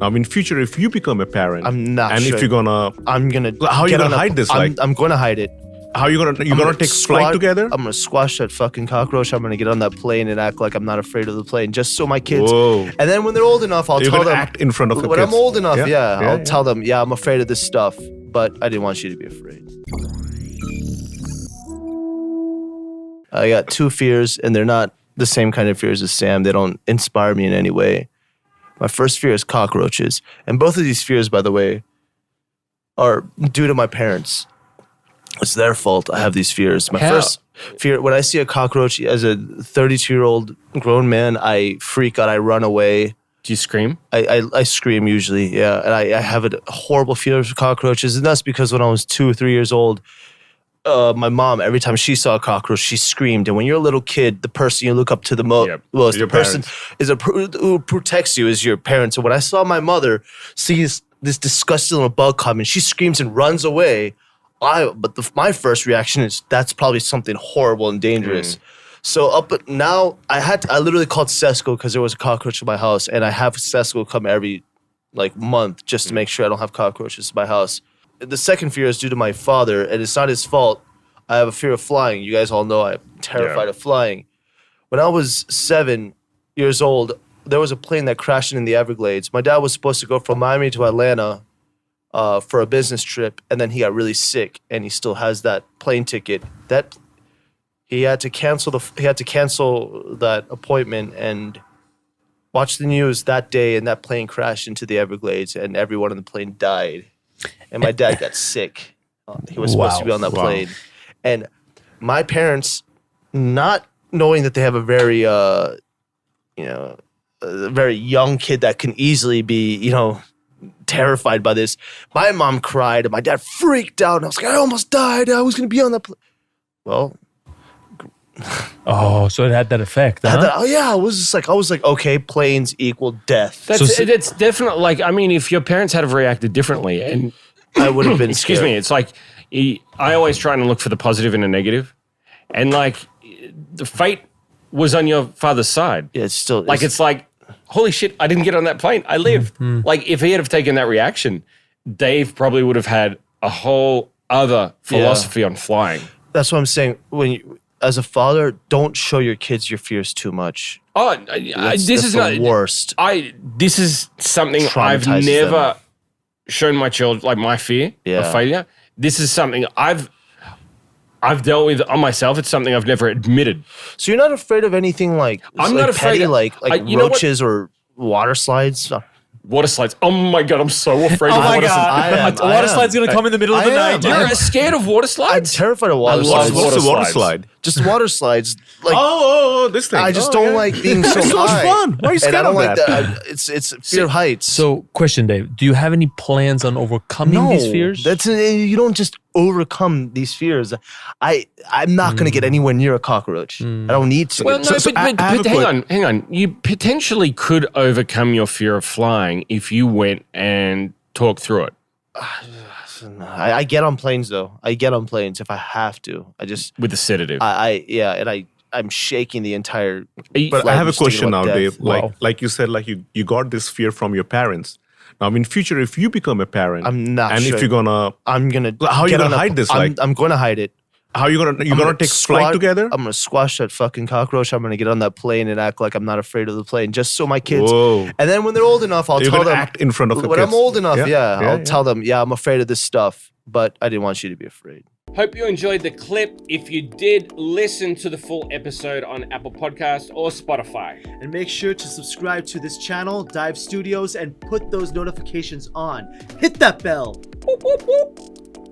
Now, in future, if you become a parent, I'm not and sure. if you're gonna, I'm gonna. how are you gonna hide this? I'm gonna hide it. How are you gonna take flight together? I'm gonna squash that fucking cockroach. I'm gonna get on that plane and act like I'm not afraid of the plane, just so my kids. Whoa. And then when they're old enough, I'll You're tell gonna them. act in front of the when kids. I'm old enough, I'll yeah. tell them, I'm afraid of this stuff, but I didn't want you to be afraid. I got two fears, and they're not the same kind of fears as Sam. They don't inspire me in any way. My first fear is cockroaches. And both of these fears, by the way, are due to my parents. It's their fault I have these fears. My first fear, when I see a cockroach as a 32-year-old grown man, I freak out, I run away. Do you scream? I scream usually, yeah. And I have a horrible fear of cockroaches. And that's because when I was 2 or 3 years old, my mom, every time she saw a cockroach, she screamed. And when you're a little kid, the person you look up to the most, the person who protects you is your parents. So when I saw my mother see this disgusting little bug come, and she screams and runs away, my first reaction is that's probably something horrible and dangerous. So now I literally called Cesco because there was a cockroach in my house, and I have Cesco come every month just to make sure I don't have cockroaches in my house. The second fear is due to my father, and it's not his fault. I have a fear of flying. You guys all know I'm terrified of flying. When I was 7 years old, there was a plane that crashed in the Everglades. My dad was supposed to go from Miami to Atlanta for a business trip, and then he got really sick, and he still has that plane ticket. He had to cancel that appointment and watch the news that day, and that plane crashed into the Everglades, and everyone on the plane died. And my dad got sick. He was supposed to be on that plane. And my parents, not knowing that they have a very, a very young kid that can easily be, terrified by this. My mom cried, and my dad freaked out. And I was like, I almost died. I was going to be on that plane. Well. Oh, so it had that effect, huh? I was like, okay, planes equal death. It's definitely if your parents had have reacted differently, and I would have been excuse scared. me, it's like I always try and look for the positive in a negative, and the fate was on your father's side. Yeah, it's still it's like, holy shit, I didn't get on that plane. I lived. If he had have taken that reaction, Dave probably would have had a whole other philosophy on flying. That's what I'm saying. As a father, don't show your kids your fears too much. Oh, this is the worst. This is something I've never shown my children, my fear of failure. This is something I've dealt with on myself. It's something I've never admitted. So you're not afraid of anything I'm not afraid petty, roaches or water slides? Water slides. Oh my God, I'm so afraid of water slides. A water slide's going to come in the middle of the night. You're scared of water I'm slides? terrified of water slides. What's a water slide? Just water slides. This thing. I just don't like being so It's so much high. fun. Why are you scared and I don't of like that. It's fear of heights. So, question, Dave. Do you have any plans on overcoming these fears? You don't just overcome these fears. I'm not going to get anywhere near a cockroach. I don't need to. Well, no, but hang on. You potentially could overcome your fear of flying if you went and talked through it. I get on planes though. I get on planes if I have to. I just with the sedative. I'm shaking the entire. But I have a question now, Dave. Wow. Like you said, you got this fear from your parents. Now, in future, if you become a parent, I'm not and sure. if you're gonna, I'm gonna. how are you gonna hide this? I'm going to hide it. How are you gonna take flight together? I'm gonna squash that fucking cockroach. I'm gonna get on that plane and act like I'm not afraid of the plane, just so my kids. Whoa. And then when they're old enough, I'll You're tell gonna them. act in front of the when kids. I'm old enough, I'll yeah. tell them, I'm afraid of this stuff, but I didn't want you to be afraid. Hope you enjoyed the clip. If you did, listen to the full episode on Apple Podcasts or Spotify. And make sure to subscribe to this channel, Dive Studios, and put those notifications on. Hit that bell. Whoop, whoop, whoop.